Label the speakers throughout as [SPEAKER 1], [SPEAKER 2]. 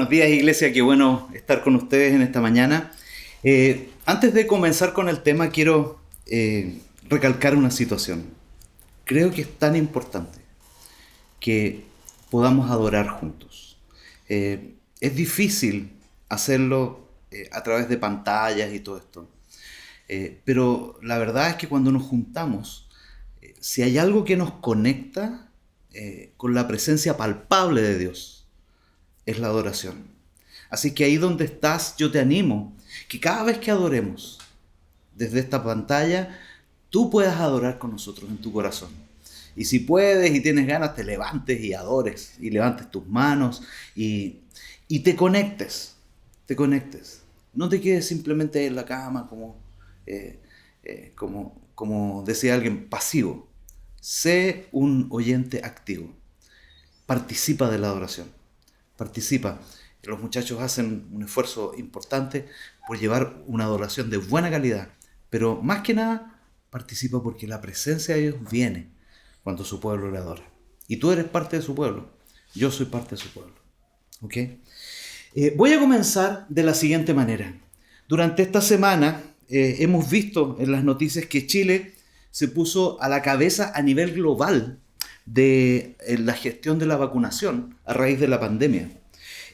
[SPEAKER 1] Buenos días, iglesia, qué bueno estar con ustedes en esta mañana. Antes de comenzar con el tema, quiero recalcar una situación. Creo que es tan importante que podamos adorar juntos. Es difícil hacerlo a través de pantallas y todo esto. Pero la verdad es que cuando nos juntamos, si hay algo que nos conecta con la presencia palpable de Dios, es la adoración. Así que ahí donde estás, yo te animo que cada vez que adoremos desde esta pantalla, tú puedas adorar con nosotros en tu corazón. Y si puedes y tienes ganas, te levantes y adores, y levantes tus manos y te conectes, te conectes. No te quedes simplemente ahí en la cama como decía alguien, pasivo. Sé un oyente activo. Participa de la adoración. Participa. Los muchachos hacen un esfuerzo importante por llevar una adoración de buena calidad. Pero más que nada, participa porque la presencia de Dios viene cuando su pueblo le adora. Y tú eres parte de su pueblo. Yo soy parte de su pueblo. ¿Ok? Voy a comenzar de la siguiente manera. Durante esta semana hemos visto en las noticias que Chile se puso a la cabeza a nivel global de la gestión de la vacunación a raíz de la pandemia.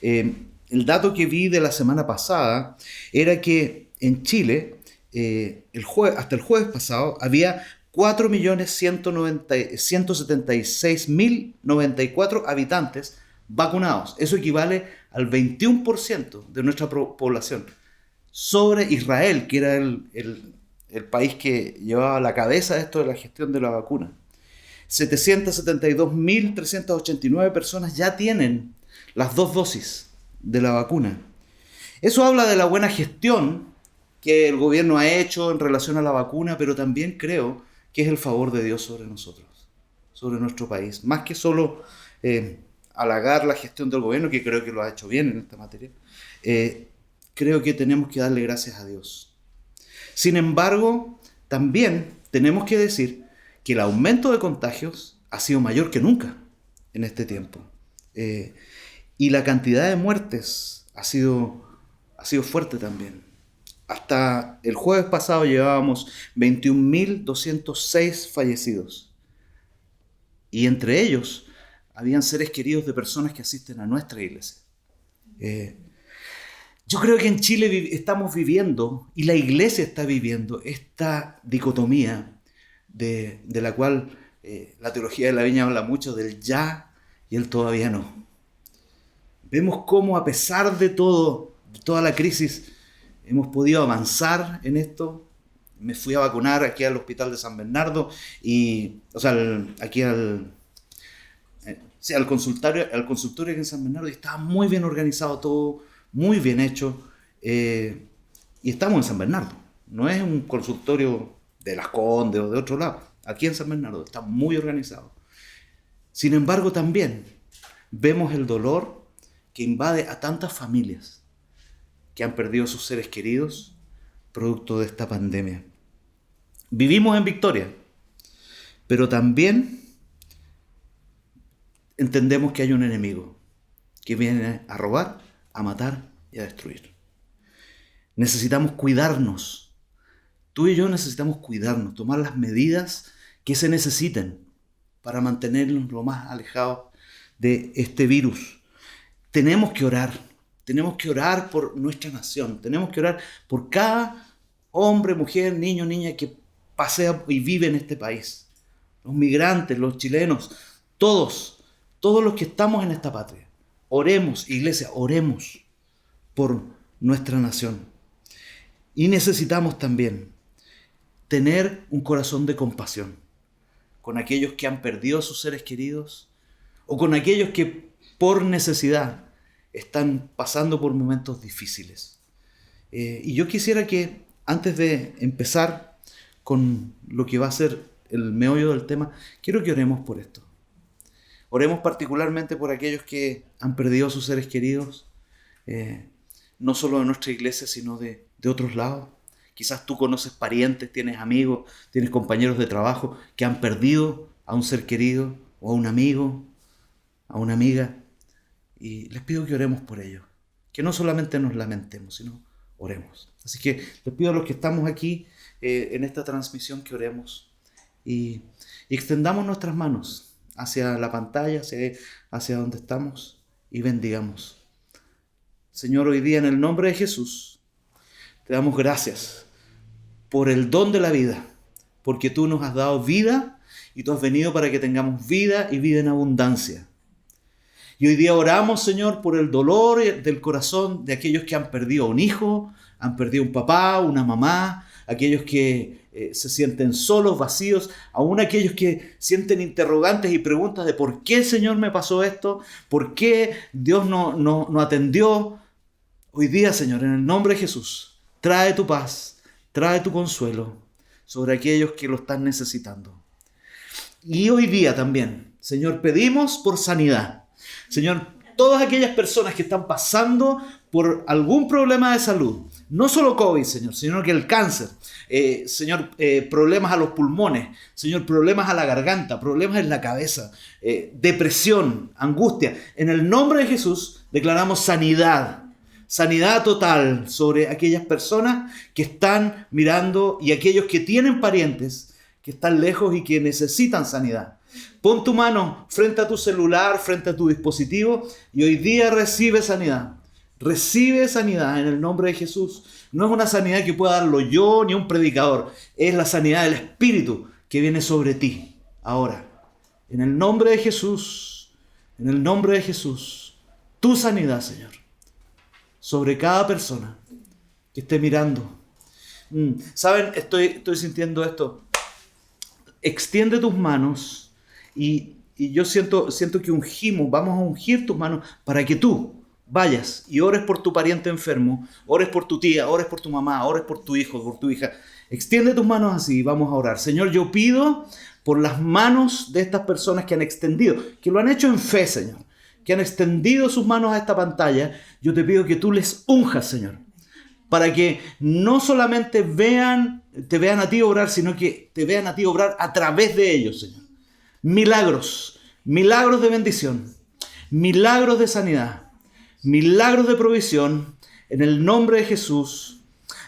[SPEAKER 1] El dato que vi de la semana pasada era que en Chile, hasta el jueves pasado, había 4.176.094 habitantes vacunados. Eso equivale al 21% de nuestra población. Sobre Israel, que era el país que llevaba la cabeza de esto de la gestión de la vacuna. 772.389 personas ya tienen las 2 dosis de la vacuna. Eso habla de la buena gestión que el gobierno ha hecho en relación a la vacuna, pero también creo que es el favor de Dios sobre nosotros, sobre nuestro país. Más que solo halagar la gestión del gobierno, que creo que lo ha hecho bien en esta materia, creo que tenemos que darle gracias a Dios. Sin embargo, también tenemos que decir que el aumento de contagios ha sido mayor que nunca en este tiempo. Y la cantidad de muertes ha sido fuerte también. Hasta el jueves pasado llevábamos 21.206 fallecidos. Y entre ellos habían seres queridos de personas que asisten a nuestra iglesia. Yo creo que en Chile estamos viviendo, y la iglesia está viviendo, esta dicotomía de la cual la teología de la viña habla mucho, del ya y el todavía no. Vemos cómo a pesar de todo, de toda la crisis, hemos podido avanzar en esto. Me fui a vacunar aquí al hospital de San Bernardo, al consultorio aquí en San Bernardo, y estaba muy bien organizado todo, muy bien hecho, y estamos en San Bernardo, no es un consultorio de Las Condes o de otro lado, aquí en San Bernardo está muy organizado. Sin embargo, también vemos el dolor que invade a tantas familias que han perdido a sus seres queridos producto de esta pandemia. Vivimos en victoria, pero también entendemos que hay un enemigo que viene a robar, a matar y a destruir. Necesitamos cuidarnos. Tú y yo necesitamos cuidarnos, tomar las medidas que se necesiten para mantenernos lo más alejados de este virus. Tenemos que orar por nuestra nación, tenemos que orar por cada hombre, mujer, niño, niña que pasea y vive en este país. Los migrantes, los chilenos, todos los que estamos en esta patria. Oremos, iglesia, oremos por nuestra nación. Y necesitamos también tener un corazón de compasión con aquellos que han perdido a sus seres queridos o con aquellos que por necesidad están pasando por momentos difíciles. Y yo quisiera que antes de empezar con lo que va a ser el meollo del tema, quiero que oremos por esto. Oremos particularmente por aquellos que han perdido a sus seres queridos, no solo de nuestra iglesia, sino de otros lados. Quizás tú conoces parientes, tienes amigos, tienes compañeros de trabajo que han perdido a un ser querido o a un amigo, a una amiga. Y les pido que oremos por ellos. que no solamente nos lamentemos, sino oremos. Así que les pido a los que estamos aquí en esta transmisión que oremos y extendamos nuestras manos hacia la pantalla, hacia donde estamos y bendigamos. Señor, hoy día en el nombre de Jesús te damos gracias por el don de la vida, porque tú nos has dado vida y tú has venido para que tengamos vida y vida en abundancia. Y hoy día oramos, Señor, por el dolor del corazón de aquellos que han perdido un hijo, han perdido un papá, una mamá, aquellos que se sienten solos, vacíos, aún aquellos que sienten interrogantes y preguntas de por qué, Señor, me pasó esto, por qué Dios no atendió. Hoy día, Señor, en el nombre de Jesús, trae tu paz, trae tu consuelo sobre aquellos que lo están necesitando. Y hoy día también, Señor, pedimos por sanidad. Señor, todas aquellas personas que están pasando por algún problema de salud, no solo COVID, Señor, sino que el cáncer, Señor, problemas a los pulmones, Señor, problemas a la garganta, problemas en la cabeza, depresión, angustia. En el nombre de Jesús declaramos sanidad. Sanidad total sobre aquellas personas que están mirando y aquellos que tienen parientes que están lejos y que necesitan sanidad. Pon tu mano frente a tu celular, frente a tu dispositivo y hoy día recibe sanidad. Recibe sanidad en el nombre de Jesús. No es una sanidad que pueda darlo yo ni un predicador. Es la sanidad del Espíritu que viene sobre ti ahora. En el nombre de Jesús, en el nombre de Jesús, tu sanidad, Señor, sobre cada persona que esté mirando. ¿Saben? Estoy sintiendo esto. Extiende tus manos y yo siento que ungimos, vamos a ungir tus manos para que tú vayas y ores por tu pariente enfermo, ores por tu tía, ores por tu mamá, ores por tu hijo, por tu hija. Extiende tus manos así y vamos a orar. Señor, yo pido por las manos de estas personas que han extendido, que lo han hecho en fe, Señor, que han extendido sus manos a esta pantalla. Yo te pido que tú les unjas, Señor, para que no solamente te vean a ti obrar, sino que te vean a ti obrar a través de ellos, Señor. Milagros de bendición, milagros de sanidad, milagros de provisión, en el nombre de Jesús.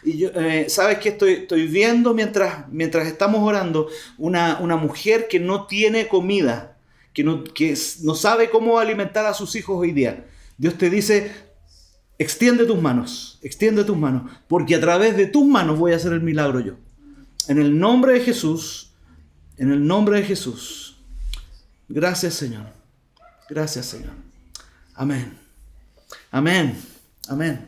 [SPEAKER 1] Y yo, ¿sabes qué? Estoy viendo mientras estamos orando una mujer que no tiene comida, que no sabe cómo alimentar a sus hijos hoy día. Dios te dice, extiende tus manos, porque a través de tus manos voy a hacer el milagro yo. En el nombre de Jesús, en el nombre de Jesús. Gracias, Señor. Gracias, Señor. Amén. Amén. Amén.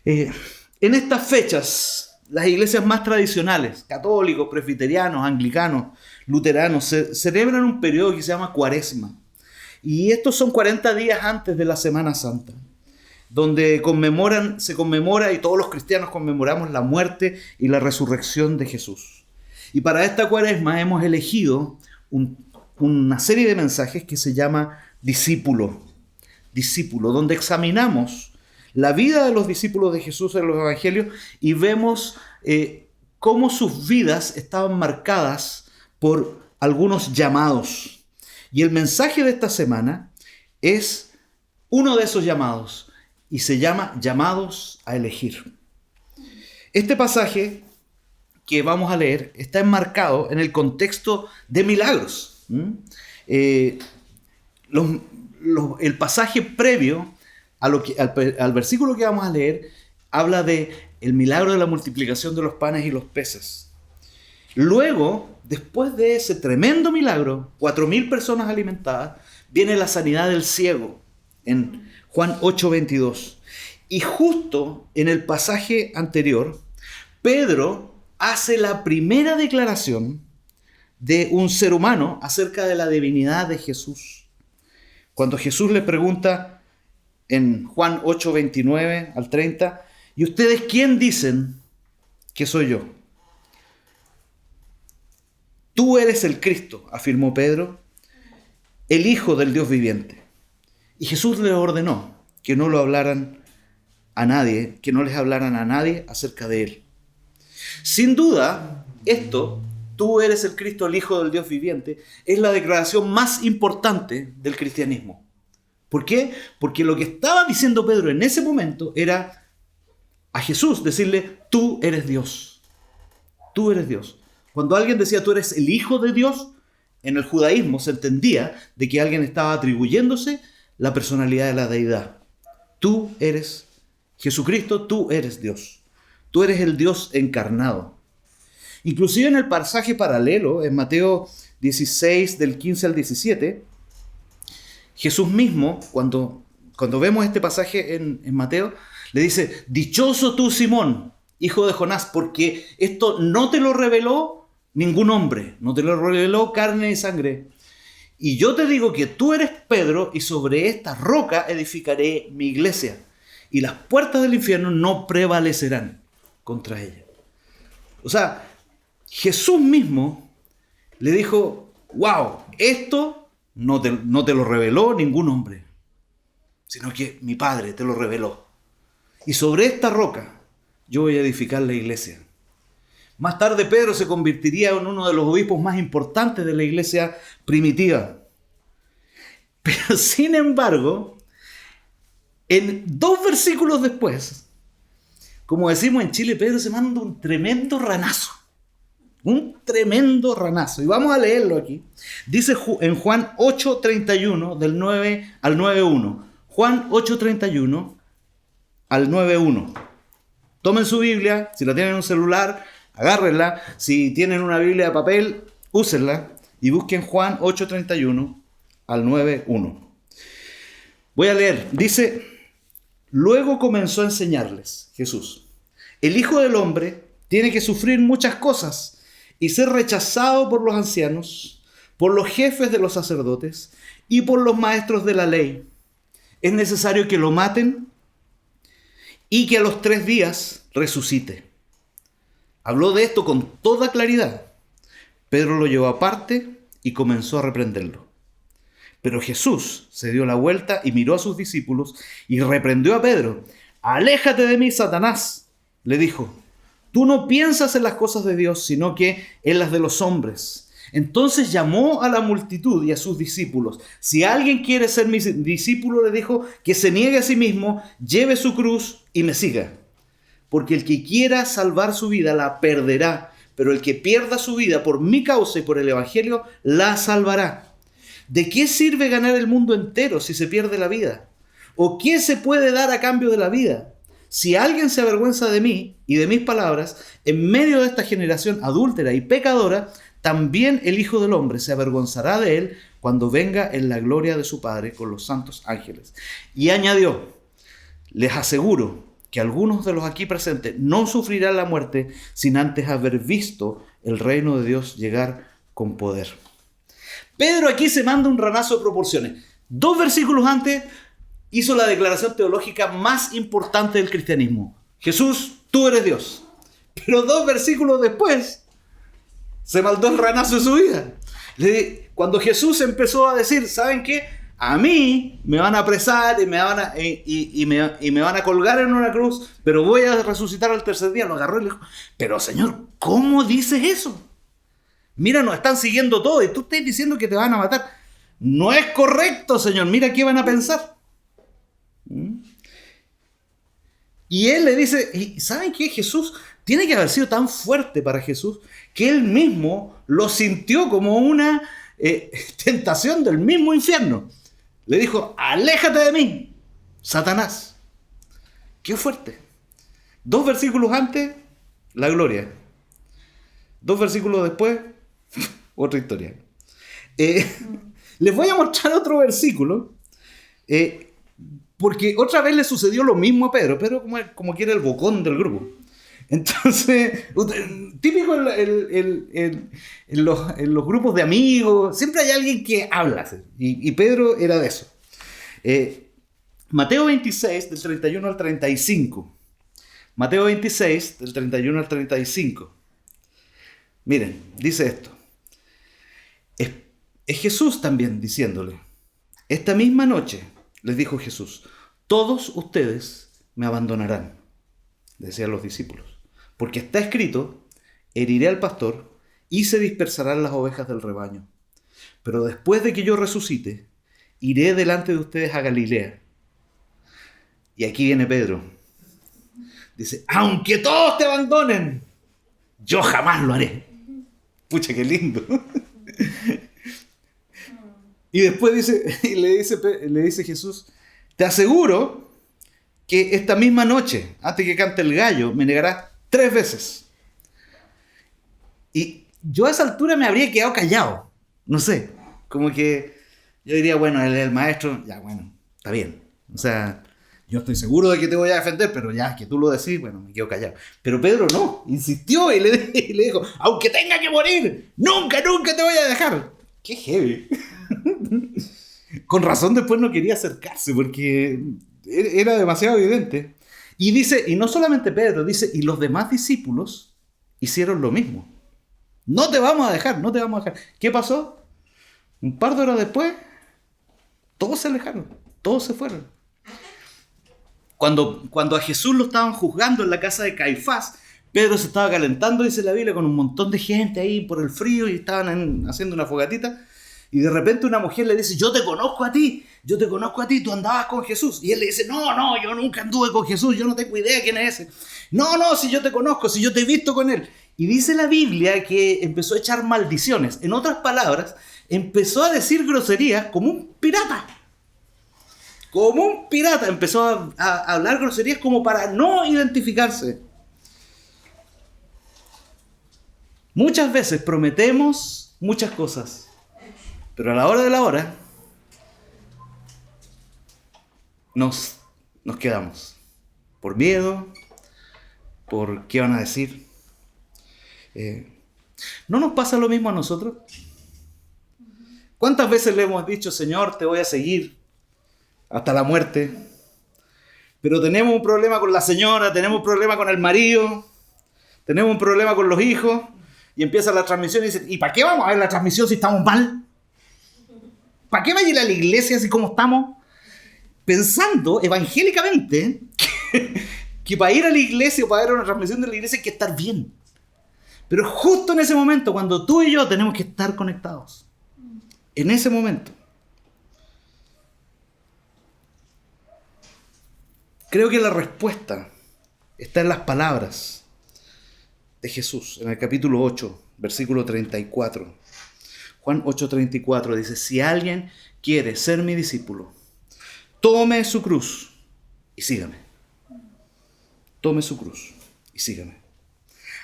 [SPEAKER 1] En estas fechas, las iglesias más tradicionales, católicos, presbiterianos, anglicanos, luteranos, celebran un periodo que se llama Cuaresma. Y estos son 40 días antes de la Semana Santa, donde se conmemora y todos los cristianos conmemoramos la muerte y la resurrección de Jesús. Y para esta Cuaresma hemos elegido una serie de mensajes que se llama Discípulo, donde examinamos la vida de los discípulos de Jesús en los evangelios y vemos cómo sus vidas estaban marcadas por algunos llamados. Y el mensaje de esta semana es uno de esos llamados y se llama llamados a elegir. Este pasaje que vamos a leer está enmarcado en el contexto de milagros. El pasaje previo al versículo que vamos a leer habla de el milagro de la multiplicación de los panes y los peces. Luego, después de ese tremendo milagro, 4,000 personas alimentadas, viene la sanidad del ciego en Juan 8:22. Y justo en el pasaje anterior, Pedro hace la primera declaración de un ser humano acerca de la divinidad de Jesús. Cuando Jesús le pregunta en Juan 8:29 al 30, ¿y ustedes quién dicen que soy yo? Tú eres el Cristo, afirmó Pedro, el Hijo del Dios viviente. Y Jesús les ordenó que no les hablaran a nadie acerca de él. Sin duda, tú eres el Cristo, el Hijo del Dios viviente, es la declaración más importante del cristianismo. ¿Por qué? Porque lo que estaba diciendo Pedro en ese momento era a Jesús decirle, tú eres Dios. Tú eres Dios. Cuando alguien decía tú eres el Hijo de Dios, en el judaísmo se entendía de que alguien estaba atribuyéndose la personalidad de la deidad. Tú eres Jesucristo, tú eres Dios. Tú eres el Dios encarnado. Inclusive en el pasaje paralelo, en Mateo 16, del 15 al 17, Jesús mismo, cuando vemos este pasaje en Mateo, le dice, dichoso tú, Simón, hijo de Jonás, porque esto no te lo reveló ningún hombre, no te lo reveló carne y sangre. Y yo te digo que tú eres Pedro, y sobre esta roca edificaré mi iglesia, y las puertas del infierno no prevalecerán contra ella. O sea, Jesús mismo le dijo, wow, esto no te lo reveló ningún hombre, sino que mi Padre te lo reveló. Y sobre esta roca yo voy a edificar la iglesia. Más tarde Pedro se convertiría en uno de los obispos más importantes de la iglesia primitiva. Pero sin embargo, en 2 versículos después, como decimos en Chile, Pedro se manda un tremendo ranazo. Un tremendo ranazo. Y vamos a leerlo aquí. Dice en Juan 8:31, del 9 al 9:1. Juan 8:31 al 9:1. Tomen su Biblia, si la tienen en un celular, agárrenla. Si tienen una Biblia de papel, úsenla y busquen Juan 8:31 al 9:1. Voy a leer. Dice, luego comenzó a enseñarles Jesús. El Hijo del Hombre tiene que sufrir muchas cosas y ser rechazado por los ancianos, por los jefes de los sacerdotes y por los maestros de la ley. Es necesario que lo maten y que a los 3 días resucite. Habló de esto con toda claridad. Pedro lo llevó aparte y comenzó a reprenderlo. Pero Jesús se dio la vuelta y miró a sus discípulos y reprendió a Pedro. «Aléjate de mí, Satanás», le dijo. «Tú no piensas en las cosas de Dios, sino que en las de los hombres». Entonces llamó a la multitud y a sus discípulos. «Si alguien quiere ser mi discípulo», le dijo, «que se niegue a sí mismo, lleve su cruz y me siga. Porque el que quiera salvar su vida la perderá, pero el que pierda su vida por mi causa y por el evangelio la salvará. ¿De qué sirve ganar el mundo entero si se pierde la vida? ¿O qué se puede dar a cambio de la vida? Si alguien se avergüenza de mí y de mis palabras, en medio de esta generación adúltera y pecadora, también el Hijo del Hombre se avergonzará de él cuando venga en la gloria de su Padre con los santos ángeles». Y añadió, «Les aseguro que algunos de los aquí presentes no sufrirán la muerte sin antes haber visto el reino de Dios llegar con poder». Pedro aquí se manda un ranazo de proporciones. 2 versículos antes hizo la declaración teológica más importante del cristianismo. Jesús, tú eres Dios. Pero 2 versículos después se mandó el ranazo de su vida. Cuando Jesús empezó a decir, ¿saben qué? A mí me van a apresar y me van a colgar en una cruz, pero voy a resucitar al 3er día. Lo agarró y le dijo, pero Señor, ¿cómo dices eso? Mira, nos están siguiendo todos y tú estás diciendo que te van a matar. No es correcto, Señor. Mira qué van a pensar. Y él le dice, ¿y saben qué? Jesús tiene que haber sido tan fuerte para Jesús que él mismo lo sintió como una tentación del mismo infierno. Le dijo, aléjate de mí, Satanás. Qué fuerte. 2 versículos antes, la gloria. 2 versículos después, otra historia. Les voy a mostrar otro versículo, porque otra vez le sucedió lo mismo a Pedro. Pedro como que era el bocón del grupo. Entonces, típico en los grupos de amigos, siempre hay alguien que habla, y Pedro era de eso. Mateo 26, del 31 al 35. Mateo 26, del 31 al 35. Miren, dice esto. Es Jesús también diciéndole, esta misma noche, les dijo Jesús, todos ustedes me abandonarán, decían los discípulos. Porque está escrito, heriré al pastor y se dispersarán las ovejas del rebaño. Pero después de que yo resucite, iré delante de ustedes a Galilea. Y aquí viene Pedro. Dice, aunque todos te abandonen, yo jamás lo haré. Pucha, qué lindo. Y después le dice Jesús, te aseguro que esta misma noche, antes que cante el gallo, me negarás 3 veces. Y yo a esa altura me habría quedado callado. No sé, como que yo diría, bueno, él es el maestro, ya bueno, está bien. O sea, yo estoy seguro de que te voy a defender, pero ya que tú lo decís, bueno, me quedo callado. Pero Pedro no, insistió y le dijo, aunque tenga que morir, nunca te voy a dejar. Qué heavy. Con razón después no quería acercarse porque era demasiado evidente. Y dice, y no solamente Pedro, dice, y los demás discípulos hicieron lo mismo. No te vamos a dejar. ¿Qué pasó? Un par de horas después, todos se alejaron, todos se fueron. Cuando a Jesús lo estaban juzgando en la casa de Caifás, Pedro se estaba calentando, dice la Biblia, con un montón de gente ahí por el frío y estaban haciendo una fogatita. Y de repente una mujer le dice, yo te conozco a ti, tú andabas con Jesús. Y él le dice, no, yo nunca anduve con Jesús, yo no tengo idea quién es ese. No, si yo te conozco, si yo te he visto con él. Y dice la Biblia que empezó a echar maldiciones. En otras palabras, empezó a decir groserías como un pirata. Empezó a hablar groserías como para no identificarse. Muchas veces prometemos muchas cosas. Pero a la hora de la hora, nos quedamos. Por miedo, por qué van a decir. ¿No nos pasa lo mismo a nosotros? ¿Cuántas veces le hemos dicho, Señor, te voy a seguir hasta la muerte? Pero tenemos un problema con la señora, tenemos un problema con el marido, tenemos un problema con los hijos, y empieza la transmisión y dice, ¿y para qué vamos a ver la transmisión si estamos mal? ¿Para qué va a ir a la iglesia así como estamos? Pensando evangélicamente que para ir a la iglesia o para ver una transmisión de la iglesia hay que estar bien. Pero justo en ese momento, cuando tú y yo tenemos que estar conectados. En ese momento. Creo que la respuesta está en las palabras de Jesús, en el capítulo 8, versículo 34. Juan 8:34 dice, si alguien quiere ser mi discípulo, tome su cruz y sígame. Tome su cruz y sígame.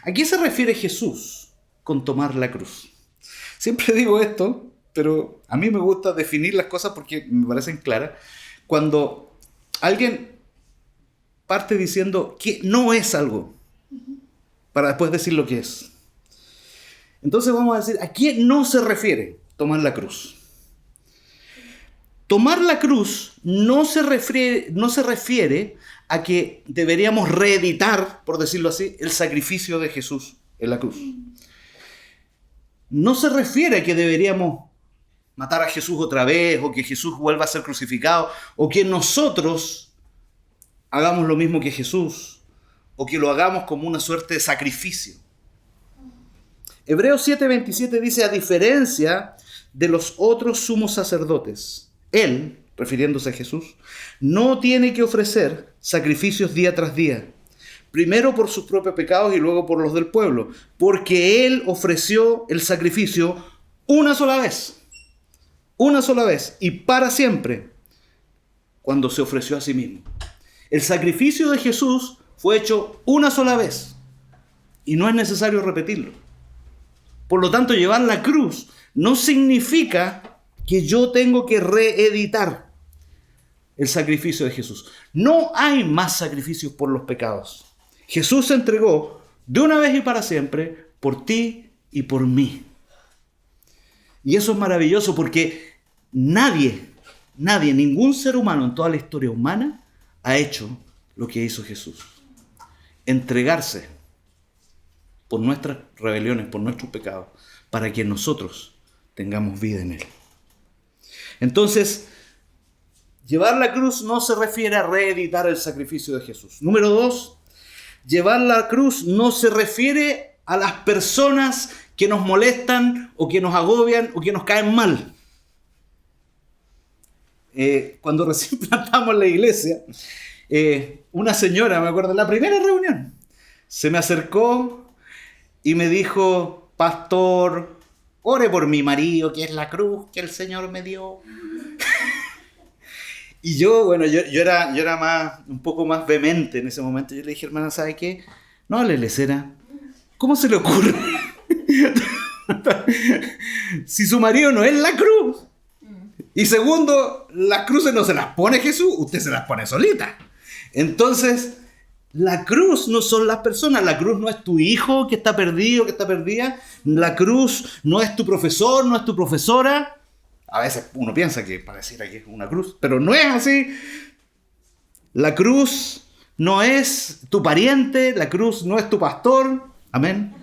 [SPEAKER 1] ¿A qué se refiere Jesús con tomar la cruz? Siempre digo esto, pero a mí me gusta definir las cosas porque me parecen claras. Cuando alguien parte diciendo que no es algo, para después decir lo que es. Entonces vamos a decir, ¿a qué no se refiere tomar la cruz? Tomar la cruz no se refiere a que deberíamos reeditar, por decirlo así, el sacrificio de Jesús en la cruz. No se refiere a que deberíamos matar a Jesús otra vez, o que Jesús vuelva a ser crucificado, o que nosotros hagamos lo mismo que Jesús, o que lo hagamos como una suerte de sacrificio. Hebreos 7:27 dice, a diferencia de los otros sumos sacerdotes, él, refiriéndose a Jesús, no tiene que ofrecer sacrificios día tras día, primero por sus propios pecados y luego por los del pueblo, porque él ofreció el sacrificio una sola vez y para siempre, cuando se ofreció a sí mismo. El sacrificio de Jesús fue hecho una sola vez y no es necesario repetirlo. Por lo tanto, llevar la cruz no significa que yo tengo que reeditar el sacrificio de Jesús. No hay más sacrificios por los pecados. Jesús se entregó de una vez y para siempre por ti y por mí. Y eso es maravilloso porque nadie, ningún ser humano en toda la historia humana ha hecho lo que hizo Jesús. Entregarse por nuestras rebeliones, por nuestros pecados, para que nosotros tengamos vida en él. Entonces, llevar la cruz no se refiere a reeditar el sacrificio de Jesús. Número 2, llevar la cruz no se refiere a las personas que nos molestan o que nos agobian o que nos caen mal. cuando recién plantamos la iglesia, una señora, me acuerdo, en la primera reunión, se me acercó y me dijo: pastor, ore por mi marido, que es la cruz que el Señor me dio. Y yo era un poco más vehemente en ese momento. Yo le dije: hermana, ¿sabe qué? No le lecera. ¿Cómo se le ocurre? Si su marido no es la cruz. Y segundo, las cruces no se las pone Jesús, usted se las pone solita. Entonces, la cruz no son las personas. La cruz no es tu hijo que está perdido, que está perdida. La cruz no es tu profesor, no es tu profesora. A veces uno piensa que pareciera que es una cruz, pero no es así. La cruz no es tu pariente, la cruz no es tu pastor. Amén.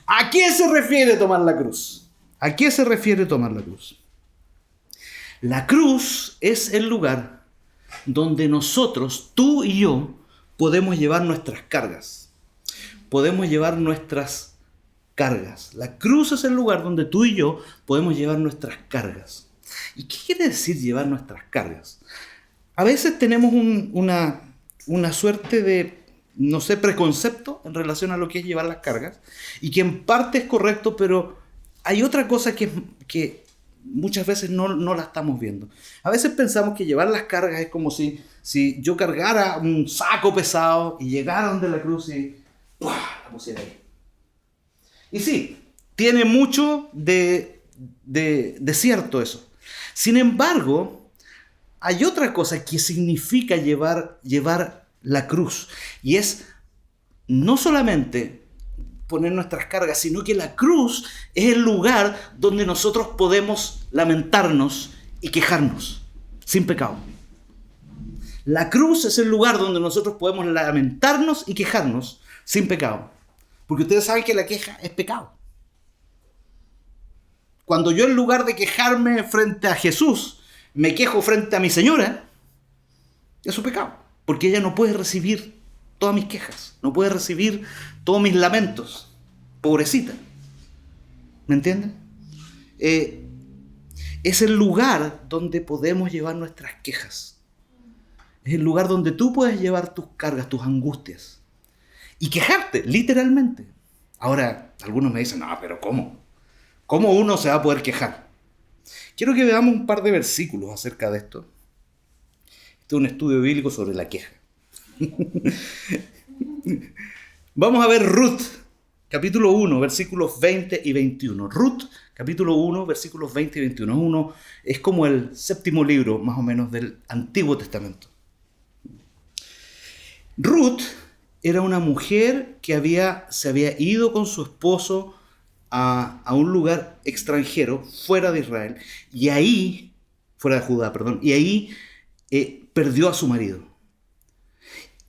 [SPEAKER 1] ¿A qué se refiere tomar la cruz? ¿A qué se refiere tomar la cruz? La cruz es el lugar donde nosotros, tú y yo, podemos llevar nuestras cargas. Podemos llevar nuestras cargas. La cruz es el lugar donde tú y yo podemos llevar nuestras cargas. ¿Y qué quiere decir llevar nuestras cargas? A veces tenemos una suerte de, no sé, preconcepto en relación a lo que es llevar las cargas, y que en parte es correcto, pero hay otra cosa que muchas veces no la estamos viendo. A veces pensamos que llevar las cargas es como si yo cargara un saco pesado y llegara donde la cruz y ¡pua!, la pusiera ahí. Y sí, tiene mucho de cierto eso. Sin embargo, hay otra cosa que significa llevar la cruz, y es no solamente poner nuestras cargas, sino que la cruz es el lugar donde nosotros podemos lamentarnos y quejarnos sin pecado. La cruz es el lugar donde nosotros podemos lamentarnos y quejarnos sin pecado. Porque ustedes saben que la queja es pecado. Cuando yo, en lugar de quejarme frente a Jesús, me quejo frente a mi señora, es un pecado. Porque ella no puede recibir todas mis quejas, no puede recibir todos mis lamentos. Pobrecita. ¿Me entienden? Es el lugar donde podemos llevar nuestras quejas. Es el lugar donde tú puedes llevar tus cargas, tus angustias. Y quejarte, literalmente. Ahora, algunos me dicen: no, pero ¿cómo? ¿Cómo uno se va a poder quejar? Quiero que veamos un par de versículos acerca de esto. Este es un estudio bíblico sobre la queja. Vamos a ver Ruth, capítulo 1, versículos 20 y 21. Ruth, capítulo 1, versículos 20 y 21. Es como el séptimo libro, más o menos, del Antiguo Testamento. Ruth era una mujer que se había ido con su esposo a un lugar extranjero, fuera de Israel, y ahí, fuera de Judá, perdón, y ahí perdió a su marido.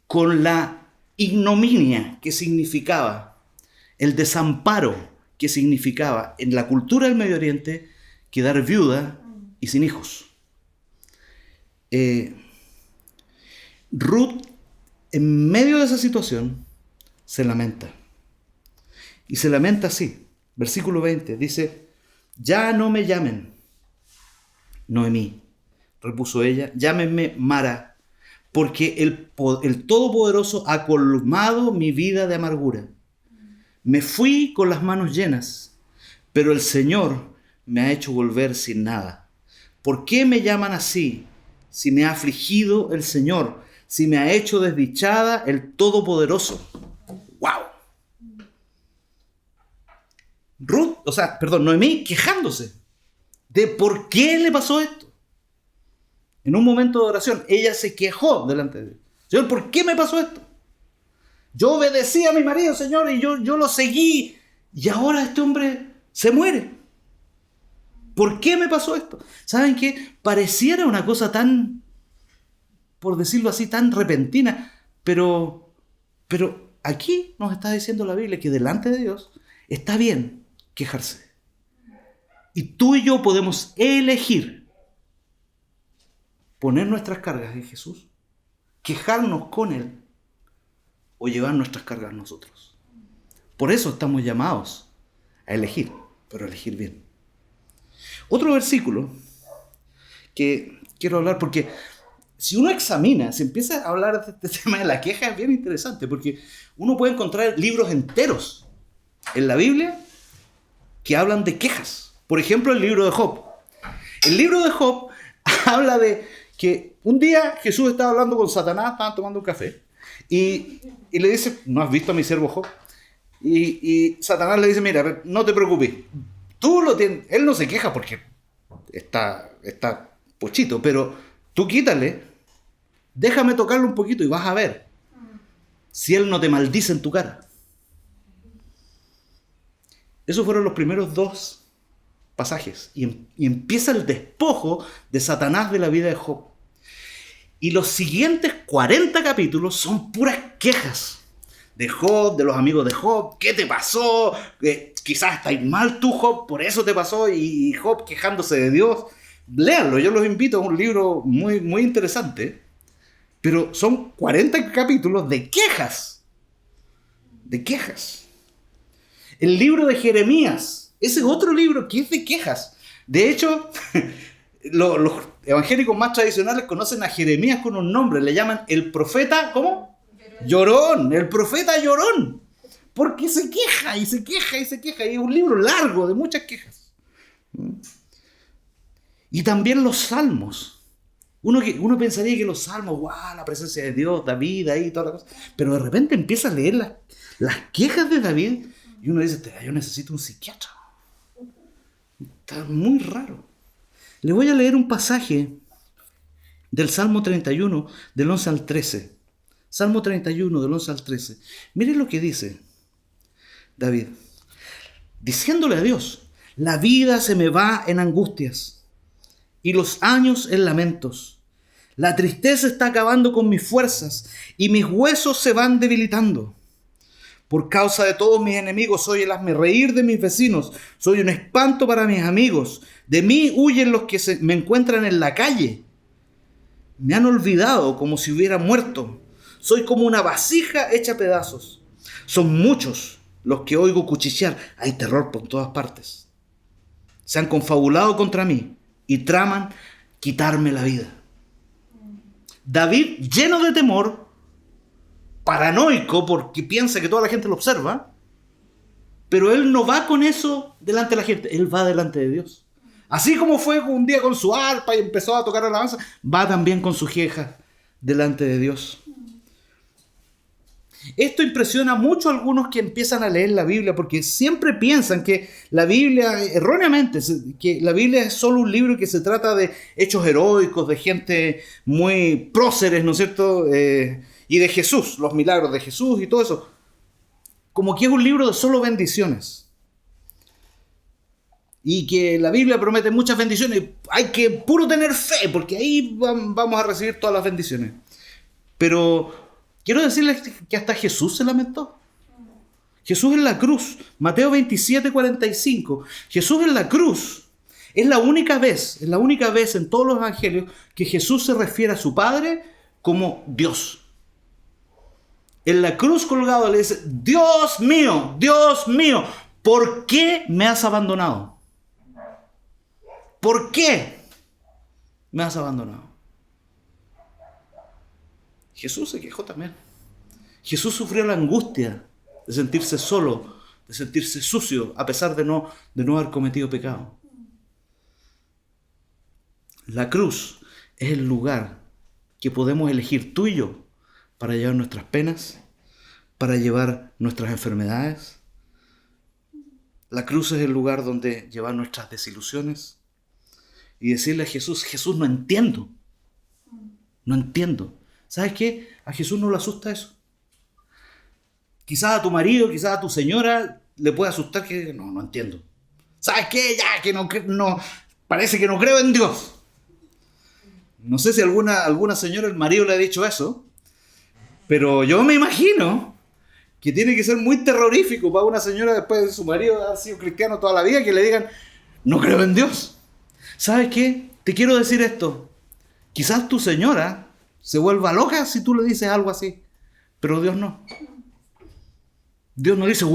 [SPEAKER 1] Con la ignominia que significaba, el desamparo que significaba en la cultura del Medio Oriente quedar viuda y sin hijos. Ruth, en medio de esa situación, se lamenta. Y se lamenta así. Versículo 20 dice: ya no me llamen Noemí, repuso ella, llámenme Mara, porque el Todopoderoso ha colmado mi vida de amargura. Me fui con las manos llenas, pero el Señor me ha hecho volver sin nada. ¿Por qué me llaman así? Si me ha afligido el Señor, si me ha hecho desdichada el Todopoderoso. ¡Wow! Noemí quejándose de por qué le pasó esto. En un momento de oración, ella se quejó delante de Dios. Señor, ¿por qué me pasó esto? Yo obedecí a mi marido, Señor, y yo lo seguí, y ahora este hombre se muere. ¿Por qué me pasó esto? ¿Saben qué? Pareciera una cosa tan, por decirlo así, tan repentina, pero aquí nos está diciendo la Biblia que delante de Dios está bien quejarse. Y tú y yo podemos elegir poner nuestras cargas en Jesús, quejarnos con Él o llevar nuestras cargas nosotros. Por eso estamos llamados a elegir, pero elegir bien. Otro versículo que quiero hablar, porque si uno examina, si empieza a hablar de este tema de la queja, es bien interesante, porque uno puede encontrar libros enteros en la Biblia que hablan de quejas. Por ejemplo, el libro de Job. El libro de Job habla de que un día Jesús estaba hablando con Satanás, estaban tomando un café, y le dice, ¿no has visto a mi siervo Job? Y Satanás le dice, mira, a ver, no te preocupes, tú lo tienes, él no se queja porque está pochito, pero tú quítale, déjame tocarlo un poquito y vas a ver si él no te maldice en tu cara. Esos fueron los primeros 2 pasajes. Y empieza el despojo de Satanás de la vida de Job. Y los siguientes 40 capítulos son puras quejas de Job, de los amigos de Job. ¿Qué te pasó? Quizás estáis mal tú, Job, por eso te pasó. Y Job quejándose de Dios. Léanlo, yo los invito, es un libro muy, muy interesante. Pero son 40 capítulos de quejas. De quejas. El libro de Jeremías, ese es otro libro que es de quejas. De hecho, los evangélicos más tradicionales conocen a Jeremías con un nombre, le llaman el profeta, ¿cómo? Llorón, el profeta llorón. Porque se queja y se queja y se queja. Y es un libro largo de muchas quejas. Y también los salmos. Uno pensaría que los salmos, la presencia de Dios, David, ahí, toda la cosa. Pero de repente empieza a leer las quejas de David. Y uno dice, yo necesito un psiquiatra. Está muy raro. Le voy a leer un pasaje del Salmo 31, del 11 al 13. Salmo 31, del 11 al 13. Miren lo que dice David. Diciéndole a Dios, la vida se me va en angustias y los años en lamentos. La tristeza está acabando con mis fuerzas y mis huesos se van debilitando. Por causa de todos mis enemigos soy el hazmerreír de mis vecinos, soy un espanto para mis amigos. De mí huyen los que me encuentran en la calle. Me han olvidado como si hubiera muerto. Soy como una vasija hecha a pedazos. Son muchos los que oigo cuchichear. Hay terror por todas partes. Se han confabulado contra mí y traman quitarme la vida. David, lleno de temor, paranoico porque piensa que toda la gente lo observa, pero él no va con eso delante de la gente, él va delante de Dios. Así como fue un día con su arpa y empezó a tocar alabanza, va también con sus quejas delante de Dios. Esto impresiona mucho a algunos que empiezan a leer la Biblia porque siempre piensan que la Biblia, erróneamente, que la Biblia es solo un libro que se trata de hechos heroicos, de gente muy próceres, ¿no es cierto?, y de Jesús, los milagros de Jesús y todo eso. Como que es un libro de solo bendiciones. Y que la Biblia promete muchas bendiciones. Hay que puro tener fe, porque ahí vamos a recibir todas las bendiciones. Pero quiero decirles que hasta Jesús se lamentó. Jesús en la cruz, Mateo 27, 45. Jesús en la cruz es la única vez en todos los evangelios que Jesús se refiere a su Padre como Dios. En la cruz colgado le dice, Dios mío, ¿por qué me has abandonado? ¿Por qué me has abandonado? Jesús se quejó también. Jesús sufrió la angustia de sentirse solo, de sentirse sucio, a pesar de no haber cometido pecado. La cruz es el lugar que podemos elegir tú y yo para llevar nuestras penas, para llevar nuestras enfermedades. La cruz es el lugar donde llevar nuestras desilusiones y decirle a Jesús, Jesús, no entiendo. ¿Sabes qué? A Jesús no le asusta eso. Quizás a tu marido, quizás a tu señora le puede asustar que no entiendo. ¿Sabes qué? Ya que no, parece que no creo en Dios. No sé si alguna señora, el marido le ha dicho eso, pero yo me imagino que tiene que ser muy terrorífico para una señora después de su marido haber sido cristiano toda la vida, que le digan, no creo en Dios. ¿Sabes qué? Te quiero decir esto. Quizás tu señora se vuelva loca si tú le dices algo así, pero Dios no. Dios no dice,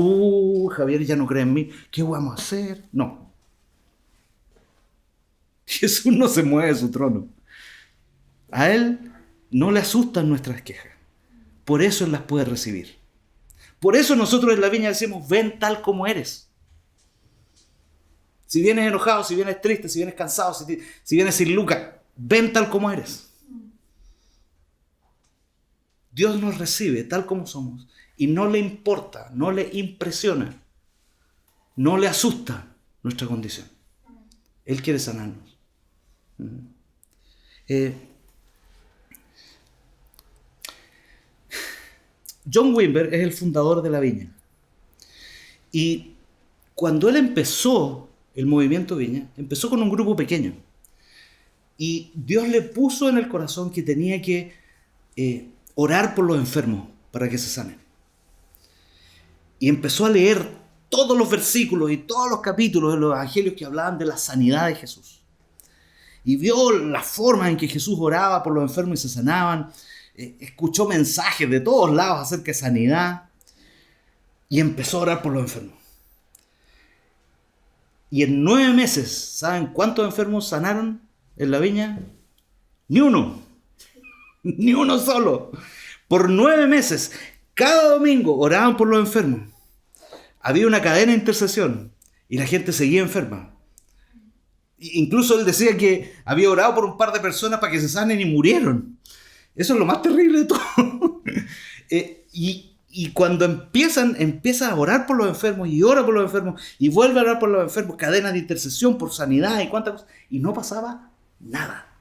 [SPEAKER 1] Javier ya no cree en mí, ¿qué vamos a hacer? No. Jesús no se mueve de su trono. A Él no le asustan nuestras quejas. Por eso Él las puede recibir. Por eso nosotros en la viña decimos, ven tal como eres. Si vienes enojado, si vienes triste, si vienes cansado, si vienes sin lucas, ven tal como eres. Dios nos recibe tal como somos y no le importa, no le impresiona, no le asusta nuestra condición. Él quiere sanarnos. John Wimber es el fundador de la Viña. Y cuando él empezó el movimiento Viña, empezó con un grupo pequeño. Y Dios le puso en el corazón que tenía que orar por los enfermos para que se sanen. Y empezó a leer todos los versículos y todos los capítulos de los evangelios que hablaban de la sanidad de Jesús. Y vio la forma en que Jesús oraba por los enfermos y se sanaban. Escuchó mensajes de todos lados acerca de sanidad. Y empezó a orar por los enfermos. Y en 9 meses, ¿saben cuántos enfermos sanaron en la viña? Ni uno. Ni uno solo. Por 9 meses, cada domingo oraban por los enfermos. Había una cadena de intercesión y la gente seguía enferma. Incluso él decía que había orado por un par de personas para que se sanen y murieron. Eso es lo más terrible de todo. Y cuando empieza a orar por los enfermos y ora por los enfermos y vuelve a orar por los enfermos, cadenas de intercesión por sanidad y cuántas cosas, y no pasaba nada.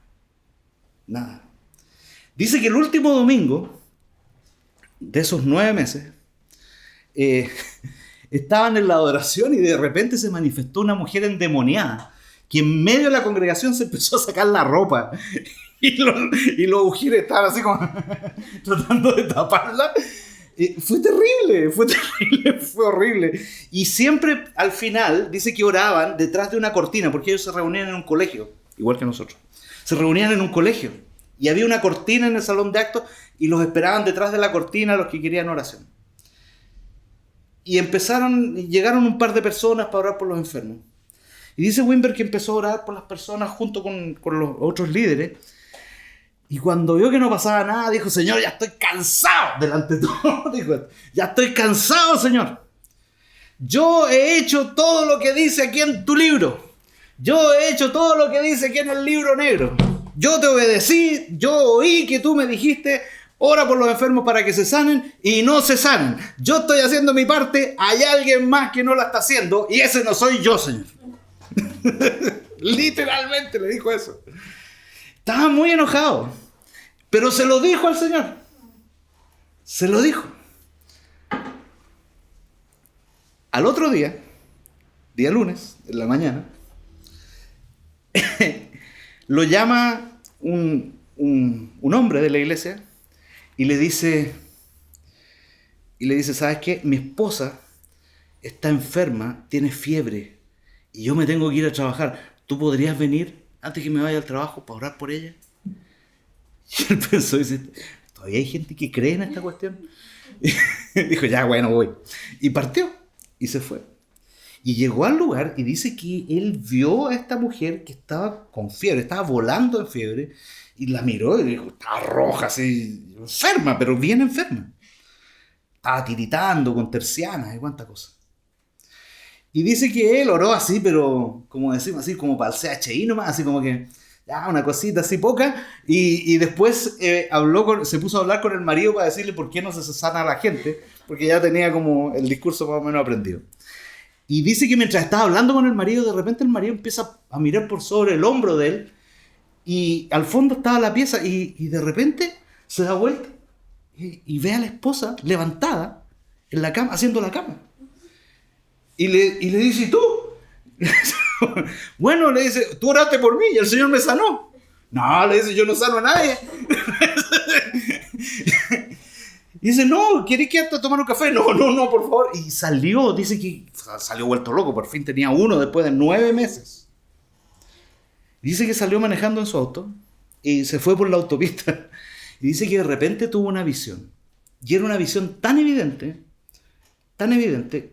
[SPEAKER 1] Nada. Dice que el último domingo de esos 9 meses estaban en la adoración y de repente se manifestó una mujer endemoniada que en medio de la congregación se empezó a sacar la ropa y los ujires estaban así como tratando de taparla. Fue terrible, fue horrible. Y siempre al final dice que oraban detrás de una cortina, porque ellos se reunían en un colegio, igual que nosotros. Se reunían en un colegio y había una cortina en el salón de actos y los esperaban detrás de la cortina los que querían oración. Y llegaron un par de personas para orar por los enfermos. Y dice Wimber que empezó a orar por las personas junto con los otros líderes. Y cuando vio que no pasaba nada, dijo, Señor, ya estoy cansado. Delante de todo, dijo, ya estoy cansado, Señor. Yo he hecho todo lo que dice aquí en tu libro. Yo he hecho todo lo que dice aquí en el libro negro. Yo te obedecí, yo oí que tú me dijiste, ora por los enfermos para que se sanen y no se sanen. Yo estoy haciendo mi parte, hay alguien más que no la está haciendo y ese no soy yo, Señor. Literalmente le dijo eso. Estaba muy enojado, pero se lo dijo al Señor. Se lo dijo. Al otro día lunes, en la mañana, lo llama un hombre de la iglesia y le dice, ¿sabes qué? Mi esposa está enferma, tiene fiebre y yo me tengo que ir a trabajar. ¿Tú podrías venir antes que me vaya al trabajo para orar por ella? Y él pensó y dice, ¿todavía hay gente que cree en esta cuestión? Y dijo, ya, bueno, voy. Y partió y se fue. Y llegó al lugar y dice que él vio a esta mujer que estaba con fiebre, estaba volando en fiebre, y la miró y dijo, estaba roja, así, enferma, pero bien enferma. Estaba tiritando con tercianas y cuánta cosa. Y dice que él oró así, pero como decimos así, como para el CHI nomás, así como que, ya, una cosita así poca, y después se puso a hablar con el marido para decirle por qué no se sana a la gente, porque ya tenía como el discurso más o menos aprendido. Y dice que mientras estaba hablando con el marido, de repente el marido empieza a mirar por sobre el hombro de él, y al fondo estaba la pieza, y de repente se da vuelta, y ve a la esposa levantada en la cama, haciendo la cama. Y le dice, ¿y tú? Bueno, le dice, tú oraste por mí y el Señor me sanó. No, le dice, yo no sano a nadie. Y dice, no, ¿quieres quedarte a tomar un café? No, por favor. Y salió, dice que salió vuelto loco, por fin tenía uno después de 9 meses. Dice que salió manejando en su auto y se fue por la autopista. Y dice que de repente tuvo una visión. Y era una visión tan evidente,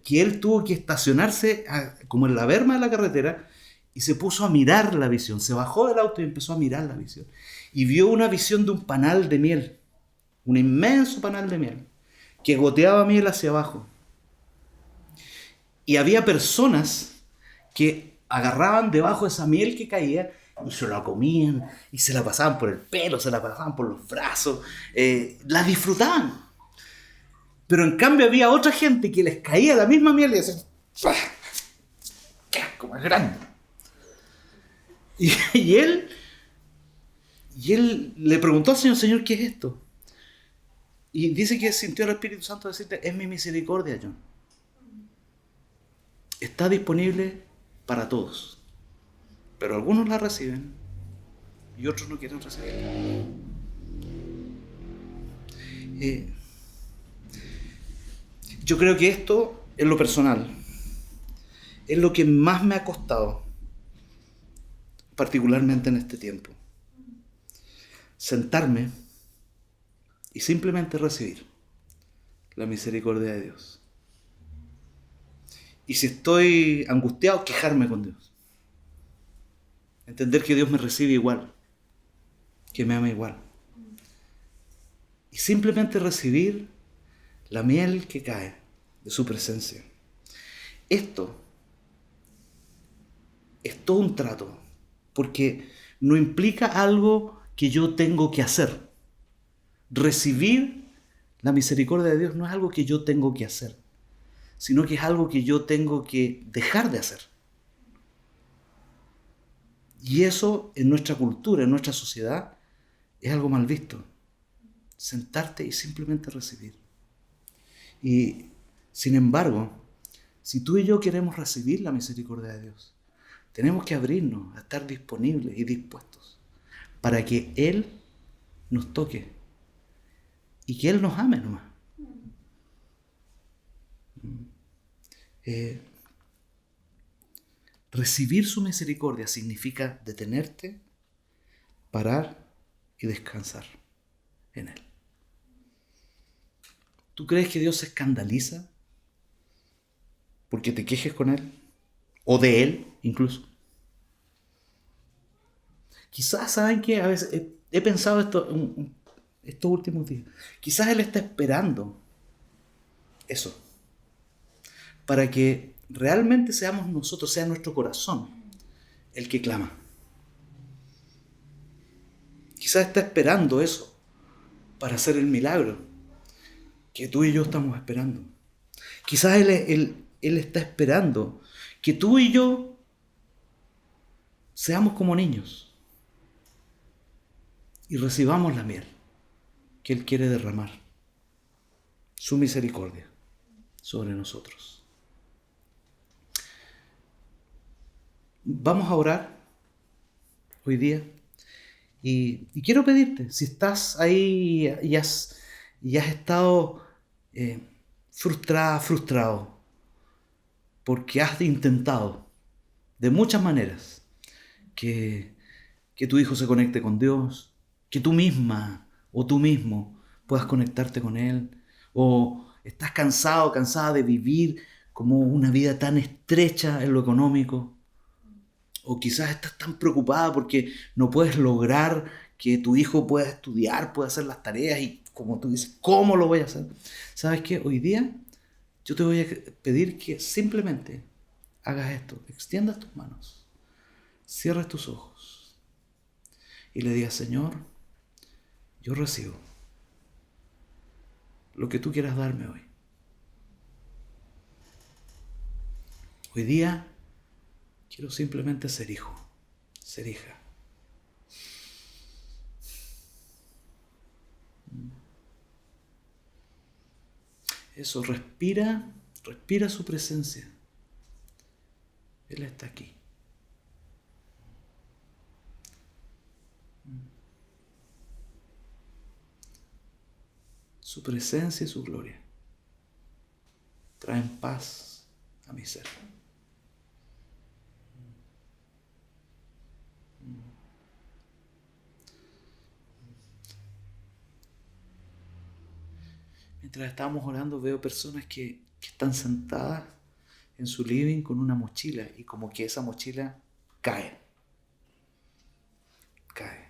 [SPEAKER 1] que él tuvo que estacionarse como en la berma de la carretera y se puso a mirar la visión. Se bajó del auto y empezó a mirar la visión. Y vio una visión de un panal de miel, un inmenso panal de miel, que goteaba miel hacia abajo. Y había personas que agarraban debajo de esa miel que caía y se la comían y se la pasaban por el pelo, se la pasaban por los brazos, la disfrutaban. Pero en cambio había otra gente que les caía la misma miel y decían, ¡pah! ¡Qué asco más grande! Y él le preguntó al Señor, Señor, ¿qué es esto? Y dice que sintió el Espíritu Santo decirle, es mi misericordia, John. Está disponible para todos. Pero algunos la reciben y otros no quieren recibirla. Yo creo que esto, en lo personal, es lo que más me ha costado, particularmente en este tiempo. Sentarme y simplemente recibir la misericordia de Dios. Y si estoy angustiado, quejarme con Dios. Entender que Dios me recibe igual, que me ama igual. Y simplemente recibir la miel que cae de su presencia. Esto es todo un trato, porque no implica algo que yo tengo que hacer. Recibir la misericordia de Dios no es algo que yo tengo que hacer, sino que es algo que yo tengo que dejar de hacer. Y eso en nuestra cultura, en nuestra sociedad, es algo mal visto. Sentarte y simplemente recibir. Y sin embargo, si tú y yo queremos recibir la misericordia de Dios, tenemos que abrirnos a estar disponibles y dispuestos para que Él nos toque y que Él nos ame nomás. Recibir su misericordia significa detenerte, parar y descansar en Él. ¿Tú crees que Dios se escandaliza porque te quejes con Él? ¿O de Él incluso? Quizás, ¿saben qué? A veces he pensado esto estos últimos días. Quizás Él está esperando eso para que realmente seamos nosotros, sea nuestro corazón el que clama. Quizás está esperando eso para hacer el milagro que tú y yo estamos esperando. Quizás Él está esperando que tú y yo seamos como niños y recibamos la miel que Él quiere derramar, su misericordia sobre nosotros. Vamos a orar hoy día y quiero pedirte, si estás ahí y has estado frustrado, porque has intentado de muchas maneras que tu hijo se conecte con Dios, que tú misma o tú mismo puedas conectarte con Él, o estás cansada de vivir como una vida tan estrecha en lo económico, o quizás estás tan preocupada porque no puedes lograr que tu hijo pueda estudiar, pueda hacer las tareas y como tú dices, ¿cómo lo voy a hacer? ¿Sabes qué? Hoy día yo te voy a pedir que simplemente hagas esto, extiendas tus manos, cierres tus ojos y le digas, Señor, yo recibo lo que tú quieras darme hoy. Hoy día quiero simplemente ser hijo, ser hija. Eso, respira su presencia. Él está aquí. Su presencia y su gloria traen paz a mi ser. Mientras estábamos orando veo personas que están sentadas en su living con una mochila y como que esa mochila cae. Cae.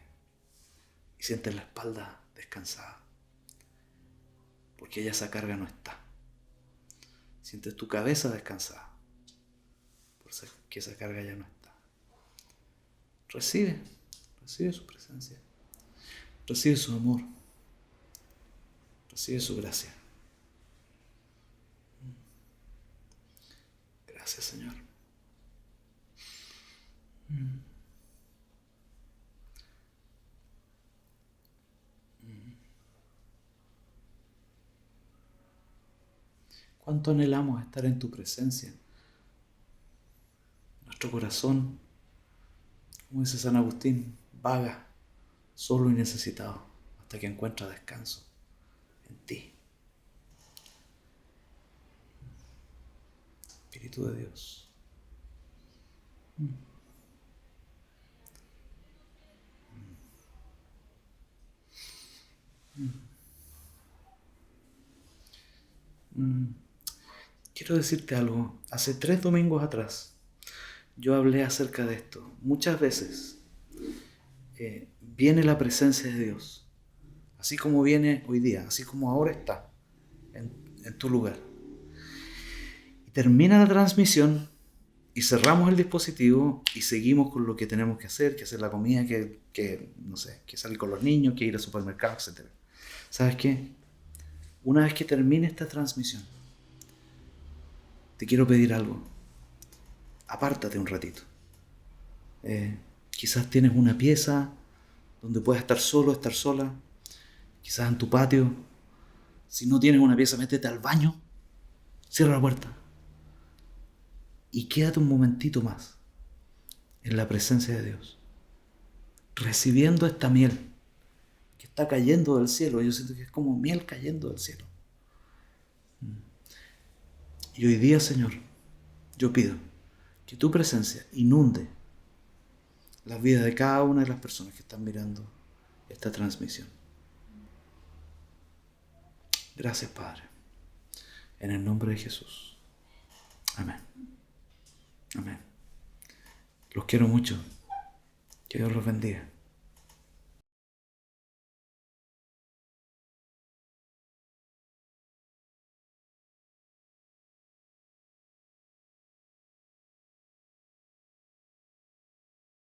[SPEAKER 1] Y sientes la espalda descansada. Porque ya esa carga no está. Sientes tu cabeza descansada. Porque esa carga ya no está. Recibe su presencia. Recibe su amor. Recibe su gracia. Gracias, Señor. ¿Cuánto anhelamos estar en tu presencia? Nuestro corazón, como dice San Agustín, vaga, solo y necesitado, hasta que encuentra descanso en ti. Espíritu de Dios. Quiero decirte algo. Hace 3 domingos atrás yo hablé acerca de esto. Muchas veces viene la presencia de Dios, así como viene hoy día, así como ahora está en tu lugar. Y termina la transmisión y cerramos el dispositivo y seguimos con lo que tenemos que hacer la comida, que salir con los niños, que ir al supermercado, etc. ¿Sabes qué? Una vez que termine esta transmisión, te quiero pedir algo. Apártate un ratito. Quizás tienes una pieza donde puedas estar solo, estar sola. Quizás en tu patio. Si no tienes una pieza, métete al baño. Cierra la puerta. Y quédate un momentito más en la presencia de Dios. Recibiendo esta miel que está cayendo del cielo. Yo siento que es como miel cayendo del cielo. Y hoy día, Señor, yo pido que tu presencia inunde las vidas de cada una de las personas que están mirando esta transmisión. Gracias, Padre. En el nombre de Jesús. Amén. Amén. Los quiero mucho. Que Dios los bendiga.